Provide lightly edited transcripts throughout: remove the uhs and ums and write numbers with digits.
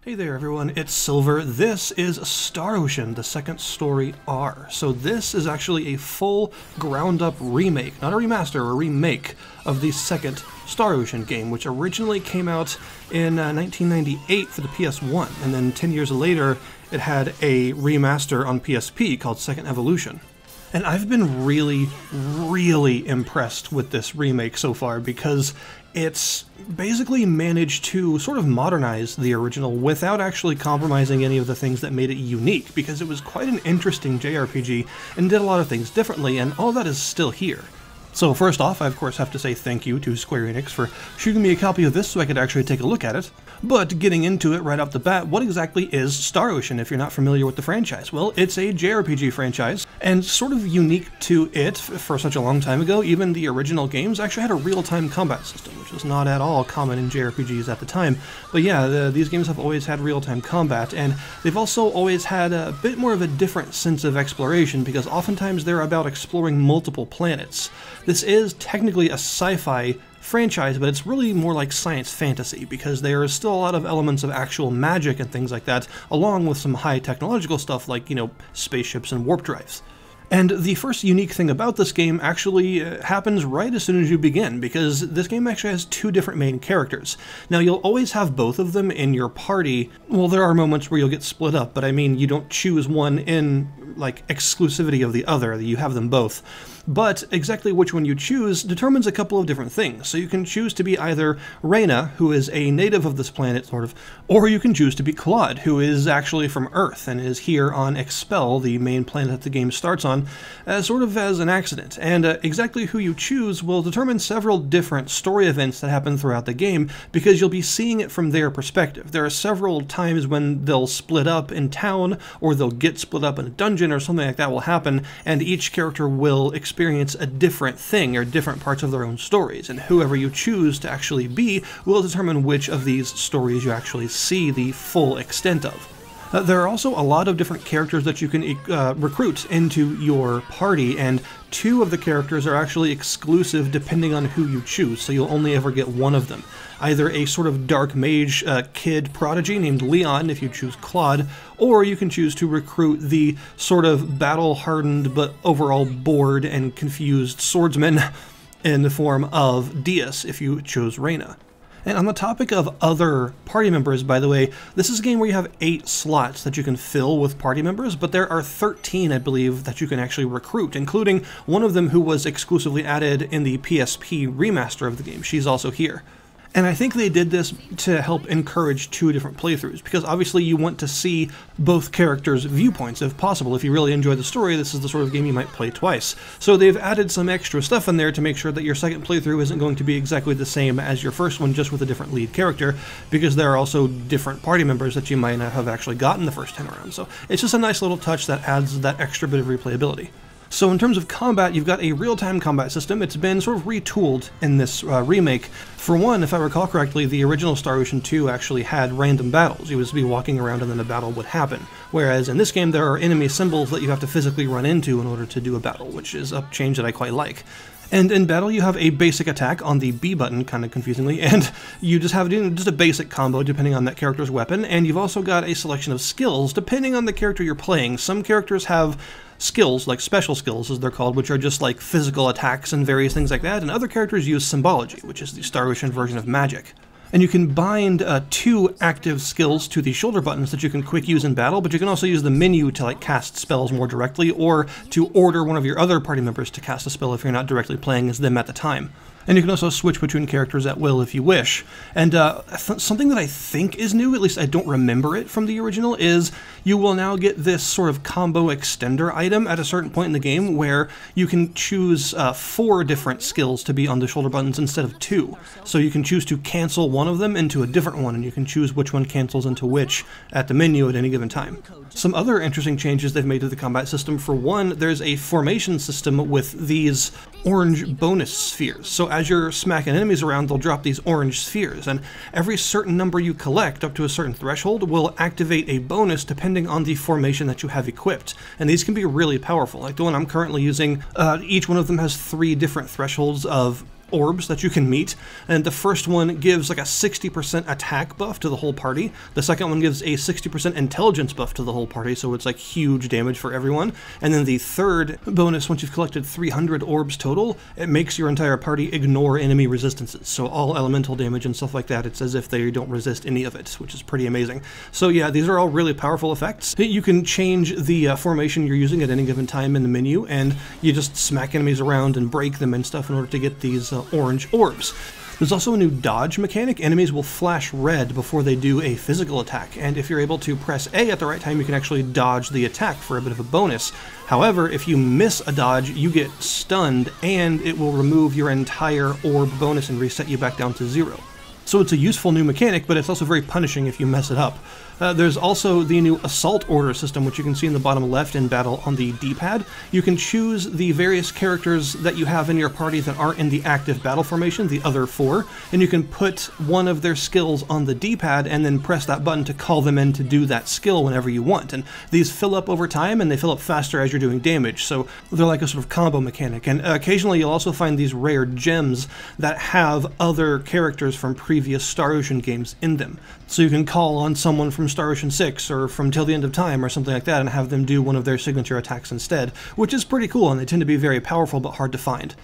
Hey there everyone, it's Silver. This is Star Ocean, the second story R. So this is actually a full ground-up remake, not a remaster, a remake of the second Star Ocean game, which originally came out in 1998 for the PS1, and then 10 years later it had a remaster on PSP called Second Evolution. And I've been really impressed with this remake so far because it's basically managed to sort of modernize the original without actually compromising any of the things that made it unique, because it was quite an interesting JRPG and did a lot of things differently, and all that is still here. So first off, I of course have to say thank you to Square Enix for shooting me a copy of this so I could actually take a look at it. But getting into it right off the bat, what exactly is Star Ocean if you're not familiar with the franchise? Well, it's a JRPG franchise, and sort of unique to it for such a long time ago, even the original games actually had a real-time combat system, which was not at all common in JRPGs at the time. But yeah, these games have always had real-time combat, and they've also always had a bit more of a different sense of exploration, because oftentimes they're about exploring multiple planets. This is technically a sci-fi franchise, but it's really more like science fantasy, because there is still a lot of elements of actual magic and things like that, along with some high technological stuff like, spaceships and warp drives. And the first unique thing about this game actually happens right as soon as you begin, because this game actually has two different main characters. Now, you'll always have both of them in your party. Well, there are moments where you'll get split up, but I mean, you don't choose one in, like, exclusivity of the other. You have them both. But exactly which one you choose determines a couple of different things. So you can choose to be either Reyna, who is a native of this planet, sort of, or you can choose to be Claude, who is actually from Earth and is here on Expel, the main planet that the game starts on, sort of as an accident. And exactly who you choose will determine several different story events that happen throughout the game, because you'll be seeing it from their perspective. There are several times when they'll split up in town, or they'll get split up in a dungeon, or something like that will happen, and each character will experience a different thing, or different parts of their own stories, and whoever you choose to actually be will determine which of these stories you actually see the full extent of. There are also a lot of different characters that you can recruit into your party, and two of the characters are actually exclusive depending on who you choose, so you'll only ever get one of them. Either a sort of dark mage kid prodigy named Leon if you choose Claude, or you can choose to recruit the sort of battle-hardened but overall bored and confused swordsman in the form of Diaz if you chose Reyna. And on the topic of other party members, by the way, this is a game where you have 8 slots that you can fill with party members, but there are 13, I believe, that you can actually recruit, including one of them who was exclusively added in the PSP remaster of the game. She's also here. And I think they did this to help encourage 2 different playthroughs, because obviously you want to see both characters' viewpoints if possible. If you really enjoy the story, this is the sort of game you might play twice. So they've added some extra stuff in there to make sure that your second playthrough isn't going to be exactly the same as your first one, just with a different lead character, because there are also different party members that you might not have actually gotten the first time around. So it's just a nice little touch that adds that extra bit of replayability. So in terms of combat, you've got a real-time combat system. It's been sort of retooled in this remake. For one, if I recall correctly, the original Star Ocean 2 actually had random battles. You would be walking around and then a battle would happen. Whereas in this game, there are enemy symbols that you have to physically run into in order to do a battle, which is a change that I quite like. And in battle, you have a basic attack on the B button, kind of confusingly, and you just have just a basic combo depending on that character's weapon, and you've also got a selection of skills depending on the character you're playing. Some characters have skills, like special skills as they're called, which are just like physical attacks and various things like that, and other characters use symbology, which is the Star Ocean version of magic. And you can bind 2 active skills to the shoulder buttons that you can quick use in battle, but you can also use the menu to cast spells more directly, or to order one of your other party members to cast a spell if you're not directly playing as them at the time. And you can also switch between characters at will if you wish. And something that I think is new, at least I don't remember it from the original, is you will now get this sort of combo extender item at a certain point in the game where you can choose 4 different skills to be on the shoulder buttons instead of 2. So you can choose to cancel one of them into a different one, and you can choose which one cancels into which at the menu at any given time. Some other interesting changes they've made to the combat system. For one, there's a formation system with these orange bonus spheres. So as you're smacking enemies around, they'll drop these orange spheres, and every certain number you collect up to a certain threshold will activate a bonus depending on the formation that you have equipped. And these can be really powerful. Like the one I'm currently using, each one of them has 3 different thresholds of orbs that you can meet, and the first one gives like a 60% attack buff to the whole party. The second one gives a 60% intelligence buff to the whole party, so it's like huge damage for everyone. And then the third bonus, once you've collected 300 orbs total, it makes your entire party ignore enemy resistances. So all elemental damage and stuff like that, it's as if they don't resist any of it, which is pretty amazing. So yeah, these are all really powerful effects. You can change the formation you're using at any given time in the menu, and you just smack enemies around and break them and stuff in order to get these orange orbs. There's also a new dodge mechanic. Enemies will flash red before they do a physical attack, and if you're able to press A at the right time, you can actually dodge the attack for a bit of a bonus. However, if you miss a dodge, you get stunned, and it will remove your entire orb bonus and reset you back down to 0. So it's a useful new mechanic, but it's also very punishing if you mess it up. There's also the new assault order system, which you can see in the bottom left in battle on the D-pad. You can choose the various characters that you have in your party that aren't in the active battle formation, the other 4, and you can put one of their skills on the D-pad and then press that button to call them in to do that skill whenever you want. And these fill up over time, and they fill up faster as you're doing damage, so they're like a sort of combo mechanic. And occasionally you'll also find these rare gems that have other characters from previous Star Ocean games in them. So you can call on someone from Star Ocean 6 or from Till the End of Time or something like that and have them do one of their signature attacks instead, which is pretty cool, and they tend to be very powerful but hard to find.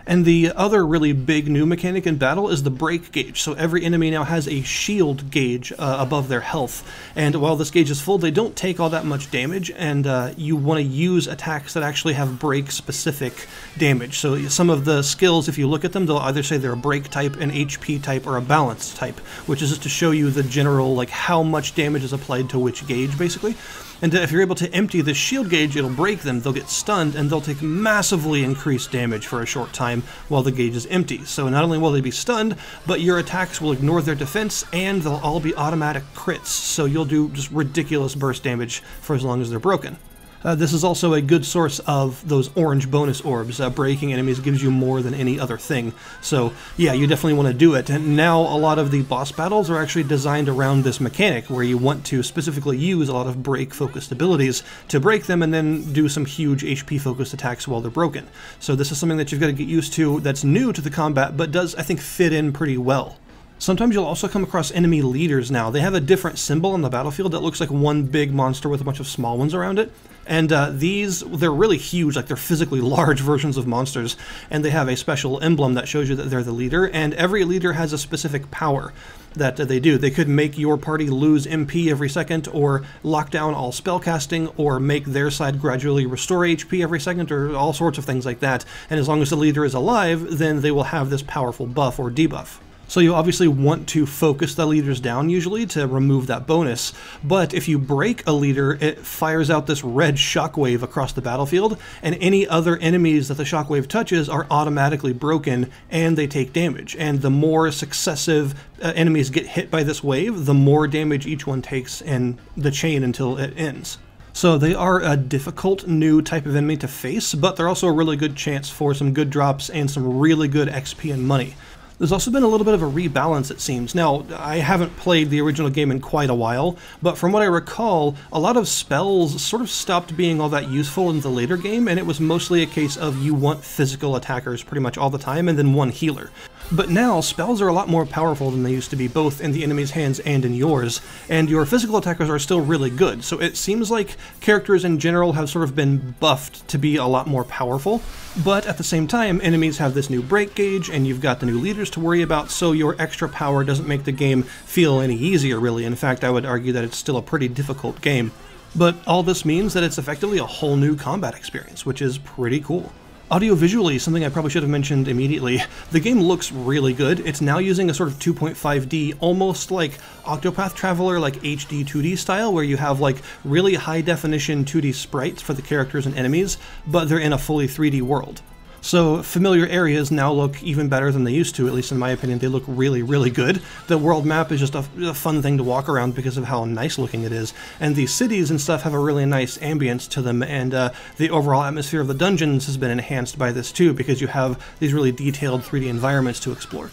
And the other really big new mechanic in battle is the break gauge. So every enemy now has a shield gauge above their health, and while this gauge is full, they don't take all that much damage, and you want to use attacks that actually have break specific damage. So some of the skills, if you look at them, they'll either say they're a break type, an HP type, or a balanced type, which is just to show you the general, like, how much damage is applied to which gauge, basically. And if you're able to empty the shield gauge, it'll break them, they'll get stunned, and they'll take massively increased damage for a short time while the gauge is empty. So not only will they be stunned, but your attacks will ignore their defense, and they'll all be automatic crits, so you'll do just ridiculous burst damage for as long as they're broken. This is also a good source of those orange bonus orbs. Breaking enemies gives you more than any other thing. So yeah, you definitely want to do it. And now a lot of the boss battles are actually designed around this mechanic, where you want to specifically use a lot of break-focused abilities to break them and then do some huge HP-focused attacks while they're broken. So this is something that you've got to get used to that's new to the combat, but does, I think, fit in pretty well. Sometimes you'll also come across enemy leaders now. They have a different symbol on the battlefield that looks like one big monster with a bunch of small ones around it. And they're really huge, like they're physically large versions of monsters, and they have a special emblem that shows you that they're the leader, and every leader has a specific power that they do. They could make your party lose MP every second, or lock down all spellcasting, or make their side gradually restore HP every second, or all sorts of things like that. And as long as the leader is alive, then they will have this powerful buff or debuff. So you obviously want to focus the leaders down usually to remove that bonus, but if you break a leader, it fires out this red shockwave across the battlefield, and any other enemies that the shockwave touches are automatically broken and they take damage. And the more successive enemies get hit by this wave, the more damage each one takes in the chain until it ends. So they are a difficult new type of enemy to face, but they're also a really good chance for some good drops and some really good XP and money. There's also been a little bit of a rebalance, it seems. Now, I haven't played the original game in quite a while, but from what I recall, a lot of spells sort of stopped being all that useful in the later game, and it was mostly a case of you want physical attackers pretty much all the time, and then one healer. But now, spells are a lot more powerful than they used to be, both in the enemy's hands and in yours, and your physical attackers are still really good, so it seems like characters in general have sort of been buffed to be a lot more powerful, but at the same time, enemies have this new break gauge, and you've got the new leaders to worry about, so your extra power doesn't make the game feel any easier, really. In fact, I would argue that it's still a pretty difficult game. But all this means that it's effectively a whole new combat experience, which is pretty cool. Audio-visually, something I probably should have mentioned immediately, the game looks really good. It's now using a sort of 2.5D, almost like Octopath Traveler, like HD 2D style, where you have like really high-definition 2D sprites for the characters and enemies, but they're in a fully 3D world. So familiar areas now look even better than they used to, at least in my opinion. They look really, really good. The world map is just a fun thing to walk around because of how nice looking it is. And the cities and stuff have a really nice ambience to them, and the overall atmosphere of the dungeons has been enhanced by this too, because you have these really detailed 3D environments to explore.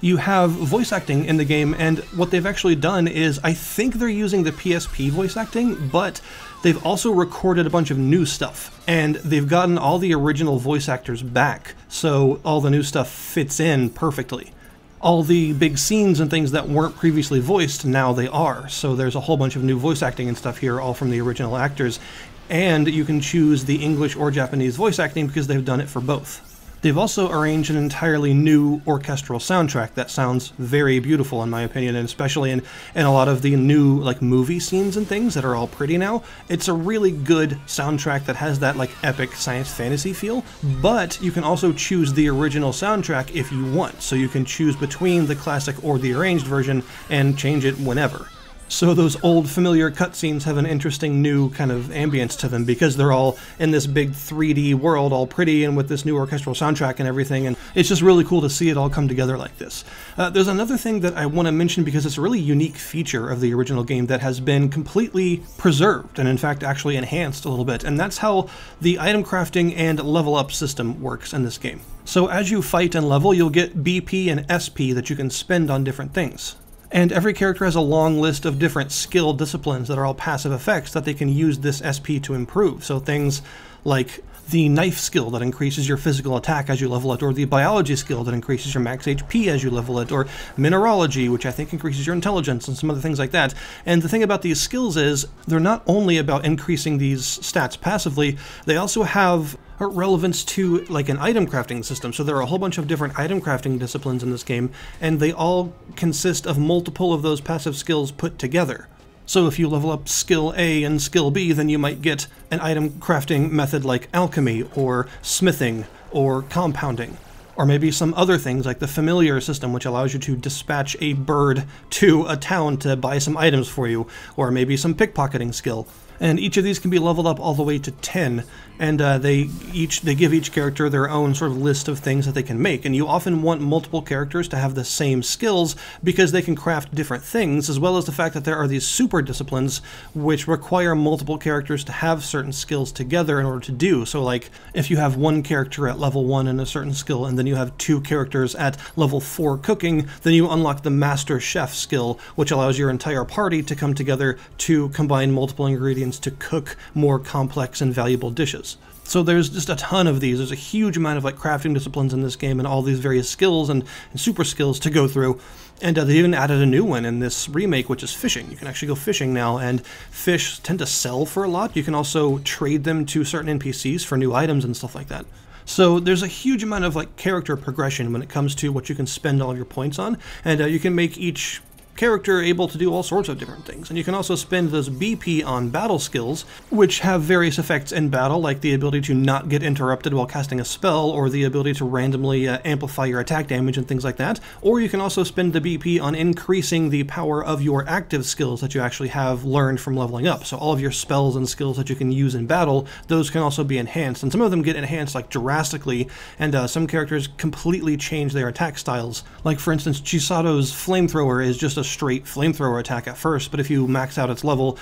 you have voice acting in the game, and what they've actually done is, I think they're using the PSP voice acting, but they've also recorded a bunch of new stuff, and they've gotten all the original voice actors back, so all the new stuff fits in perfectly. All the big scenes and things that weren't previously voiced, now they are, so there's a whole bunch of new voice acting and stuff here, all from the original actors, and you can choose the English or Japanese voice acting because they've done it for both. They've also arranged an entirely new orchestral soundtrack that sounds very beautiful in my opinion, and especially in a lot of the new like movie scenes and things that are all pretty now. It's a really good soundtrack that has that like epic science fantasy feel, but you can also choose the original soundtrack if you want, so you can choose between the classic or the arranged version and change it whenever. So those old familiar cutscenes have an interesting new kind of ambience to them because they're all in this big 3D world, all pretty and with this new orchestral soundtrack and everything, and it's just really cool to see it all come together like this. There's another thing that I want to mention because it's a really unique feature of the original game that has been completely preserved and in fact actually enhanced a little bit, and that's how the item crafting and level up system works in this game. So as you fight and level, you'll get BP and SP that you can spend on different things. And every character has a long list of different skill disciplines that are all passive effects that they can use this SP to improve. So things like the knife skill that increases your physical attack as you level it, or the biology skill that increases your max HP as you level it, or mineralogy, which I think increases your intelligence, and some other things like that. And the thing about these skills is they're not only about increasing these stats passively, they also have relevance to like an item crafting system. So there are a whole bunch of different item crafting disciplines in this game, and they all consist of multiple of those passive skills put together. So if you level up skill A and skill B, then you might get an item crafting method like alchemy, or smithing, or compounding. Or maybe some other things like the familiar system, which allows you to dispatch a bird to a town to buy some items for you, or maybe some pickpocketing skill. And each of these can be leveled up all the way to 10, and they give each character their own sort of list of things that they can make, and you often want multiple characters to have the same skills because they can craft different things, as well as the fact that there are these super disciplines which require multiple characters to have certain skills together in order to do. So like if you have one character at level 1 in a certain skill, and then you have 2 characters at level 4 cooking, then you unlock the Master Chef skill, which allows your entire party to come together to combine multiple ingredients to cook more complex and valuable dishes. So there's just a ton of these. There's a huge amount of like crafting disciplines in this game, and all these various skills and super skills to go through. And they even added a new one in this remake, which is fishing. You can actually go fishing now, and fish tend to sell for a lot. You can also trade them to certain NPCs for new items and stuff like that. So there's a huge amount of like character progression when it comes to what you can spend all of your points on, and you can make each character able to do all sorts of different things. And you can also spend those BP on battle skills, which have various effects in battle, like the ability to not get interrupted while casting a spell, or the ability to randomly amplify your attack damage and things like that. Or you can also spend the BP on increasing the power of your active skills that you actually have learned from leveling up. So all of your spells and skills that you can use in battle, those can also be enhanced, and some of them get enhanced like drastically, and some characters completely change their attack styles. Like for instance, Chisato's flamethrower is just a straight flamethrower attack at first, but if you max out its level,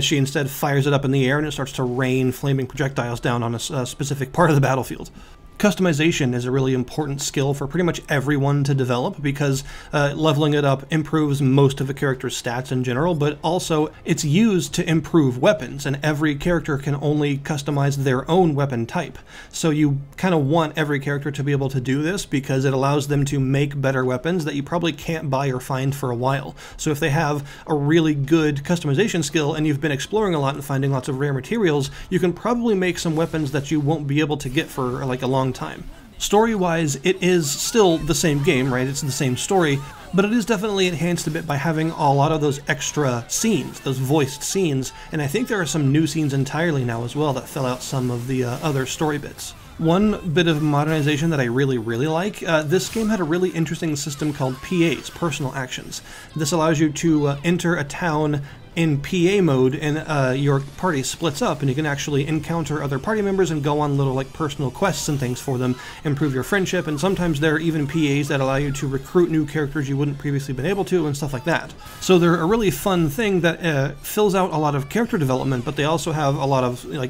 she instead fires it up in the air and it starts to rain flaming projectiles down on a specific part of the battlefield. Customization is a really important skill for pretty much everyone to develop because leveling it up improves most of a character's stats in general, but also it's used to improve weapons, and every character can only customize their own weapon type. So you kind of want every character to be able to do this because it allows them to make better weapons that you probably can't buy or find for a while. So if they have a really good customization skill and you've been exploring a lot and finding lots of rare materials, you can probably make some weapons that you won't be able to get for like a long time. Story-wise, it is still the same game, right? It's the same story, but it is definitely enhanced a bit by having a lot of those extra scenes, those voiced scenes, and I think there are some new scenes entirely now as well that fill out some of the other story bits. One bit of modernization that I really like, this game had a really interesting system called PAs, personal actions. This allows you to enter a town in PA mode, and your party splits up, and you can actually encounter other party members and go on little like personal quests and things for them, improve your friendship, and sometimes there are even PAs that allow you to recruit new characters you wouldn't previously been able to, and stuff like that. So they're a really fun thing that fills out a lot of character development, but they also have a lot of like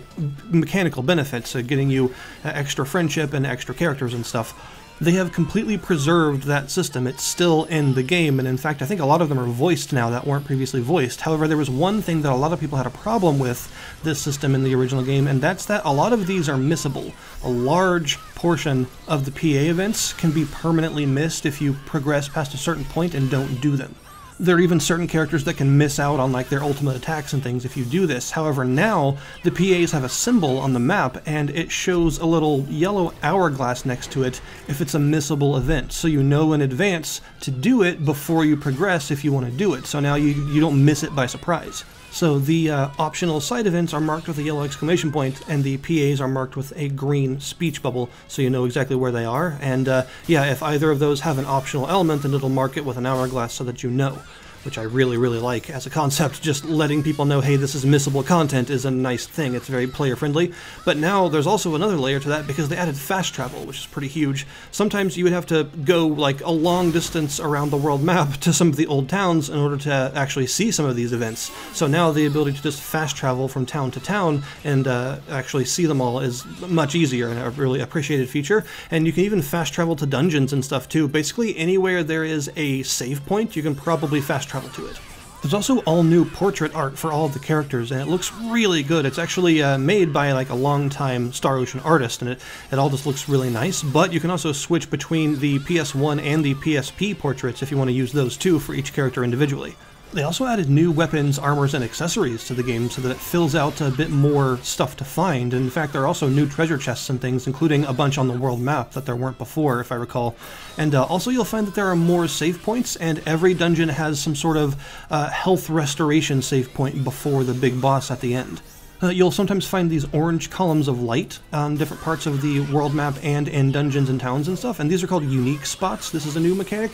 mechanical benefits, getting you extra friendship and extra characters and stuff. they have completely preserved that system. It's still in the game, and in fact, I think a lot of them are voiced now that weren't previously voiced. However, there was one thing that a lot of people had a problem with this system in the original game, and that's that a lot of these are missable. A large portion of the PA events can be permanently missed if you progress past a certain point and don't do them. There are even certain characters that can miss out on like their ultimate attacks and things if you do this. However, now the PAs have a symbol on the map and it shows a little yellow hourglass next to it if it's a missable event. So you know in advance to do it before you progress if you want to do it. So now you don't miss it by surprise. So the optional side events are marked with a yellow exclamation point, and the PAs are marked with a green speech bubble, so you know exactly where they are. And yeah, if either of those have an optional element, then it'll mark it with an hourglass so that you know, which I really, really like as a concept. Just letting people know, hey, this is missable content is a nice thing. It's very player-friendly. But now there's also another layer to that because they added fast travel, which is pretty huge. Sometimes you would have to go like a long distance around the world map to some of the old towns in order to actually see some of these events. So now the ability to just fast travel from town to town and actually see them all is much easier and a really appreciated feature. And you can even fast travel to dungeons and stuff too. Basically anywhere there is a save point, you can probably fast travel to it. There's also all new portrait art for all of the characters, and it looks really good. It's actually made by like a long-time Star Ocean artist, and it all just looks really nice. But you can also switch between the PS1 and the PSP portraits if you want to use those too for each character individually. They also added new weapons, armors, and accessories to the game so that it fills out a bit more stuff to find. And in fact, there are also new treasure chests and things, including a bunch on the world map that there weren't before, if I recall. And also you'll find that there are more save points, and every dungeon has some sort of health restoration save point before the big boss at the end. You'll sometimes find these orange columns of light on different parts of the world map and in dungeons and towns and stuff, and these are called unique spots. This is a new mechanic.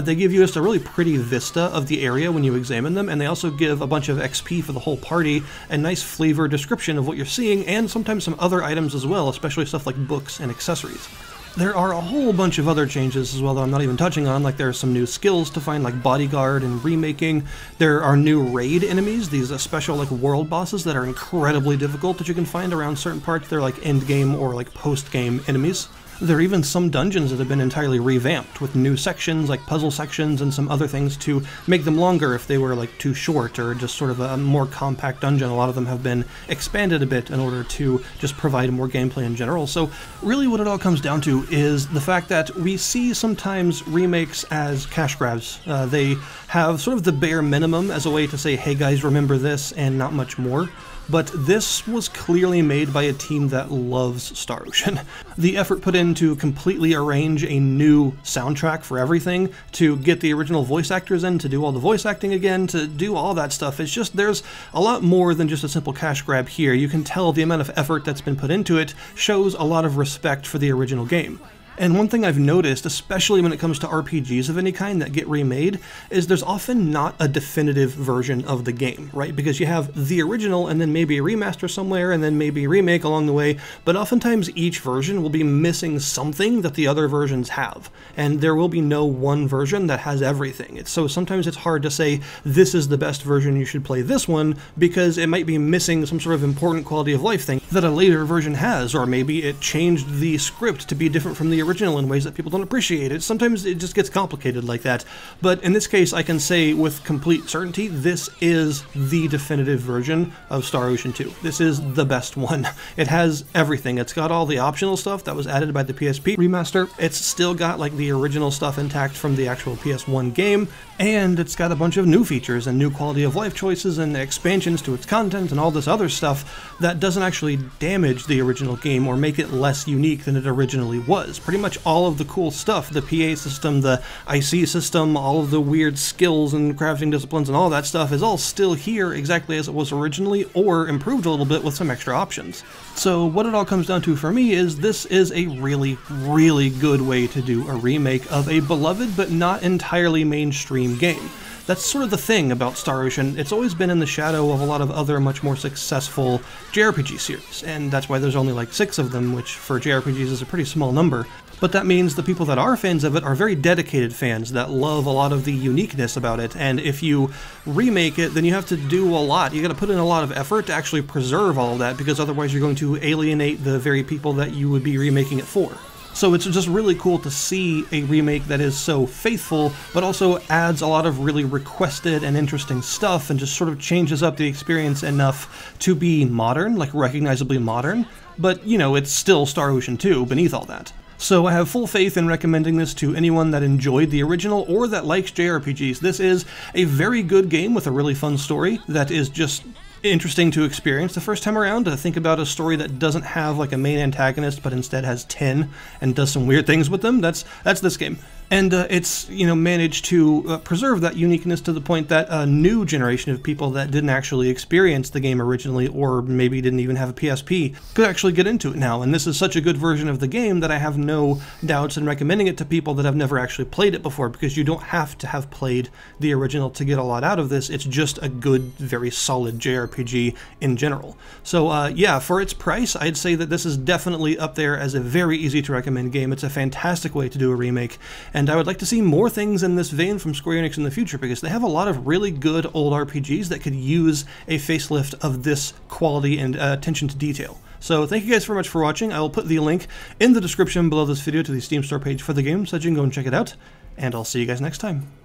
They give you just a really pretty vista of the area when you examine them, and they also give a bunch of XP for the whole party, a nice flavor description of what you're seeing, and sometimes some other items as well, especially stuff like books and accessories. There are a whole bunch of other changes as well that I'm not even touching on, like there are some new skills to find like bodyguard and remaking. There are new raid enemies, these special like world bosses that are incredibly difficult that you can find around certain parts. They're like end game or like post game enemies. There are even some dungeons that have been entirely revamped with new sections like puzzle sections and some other things to make them longer if they were like too short or just sort of a more compact dungeon. A lot of them have been expanded a bit in order to just provide more gameplay in general. So really what it all comes down to is the fact that we see sometimes remakes as cash grabs. They have sort of the bare minimum as a way to say, hey guys, remember this, and not much more. But this was clearly made by a team that loves Star Ocean. The effort put in to completely arrange a new soundtrack for everything, to get the original voice actors in, to do all the voice acting again, to do all that stuff. It's just, there's a lot more than just a simple cash grab here. You can tell the amount of effort that's been put into it shows a lot of respect for the original game. And one thing I've noticed, especially when it comes to RPGs of any kind that get remade, is there's often not a definitive version of the game, right? Because you have the original and then maybe a remaster somewhere and then maybe a remake along the way, but oftentimes each version will be missing something that the other versions have. And there will be no one version that has everything. So sometimes it's hard to say, this is the best version, you should play this one, because it might be missing some sort of important quality of life thing that a later version has, or maybe it changed the script to be different from the original in ways that people don't appreciate it. Sometimes it just gets complicated like that. But in this case, I can say with complete certainty, this is the definitive version of Star Ocean 2. This is the best one. It has everything. It's got all the optional stuff that was added by the PSP remaster. It's still got like the original stuff intact from the actual PS1 game, and it's got a bunch of new features and new quality of life choices and expansions to its content and all this other stuff that doesn't actually damage the original game or make it less unique than it originally was. Pretty much all of the cool stuff, the PA system, the IC system, all of the weird skills and crafting disciplines and all that stuff is all still here exactly as it was originally, or improved a little bit with some extra options. So what it all comes down to for me is this is a really, really good way to do a remake of a beloved but not entirely mainstream game. That's sort of the thing about Star Ocean. It's always been in the shadow of a lot of other much more successful JRPG series, and that's why there's only like 6 of them, which for JRPGs is a pretty small number. But that means the people that are fans of it are very dedicated fans that love a lot of the uniqueness about it, and if you remake it, then you have to do a lot. You gotta put in a lot of effort to actually preserve all of that, because otherwise you're going to alienate the very people that you would be remaking it for. So it's just really cool to see a remake that is so faithful, but also adds a lot of really requested and interesting stuff and just sort of changes up the experience enough to be modern, like recognizably modern, but, you know, it's still Star Ocean 2 beneath all that. So I have full faith in recommending this to anyone that enjoyed the original or that likes JRPGs. This is a very good game with a really fun story that is just interesting to experience the first time around. To think about a story that doesn't have like a main antagonist but instead has 10 and does some weird things with them, that's this game. And it's, you know, managed to preserve that uniqueness to the point that a new generation of people that didn't actually experience the game originally, or maybe didn't even have a PSP, could actually get into it now. And this is such a good version of the game that I have no doubts in recommending it to people that have never actually played it before, because you don't have to have played the original to get a lot out of this. It's just a good, very solid JRPG in general. So yeah, for its price, I'd say that this is definitely up there as a very easy to recommend game. It's a fantastic way to do a remake, and I would like to see more things in this vein from Square Enix in the future, because they have a lot of really good old RPGs that could use a facelift of this quality and attention to detail. So thank you guys very much for watching. I will put the link in the description below this video to the Steam store page for the game, so that you can go and check it out, and I'll see you guys next time.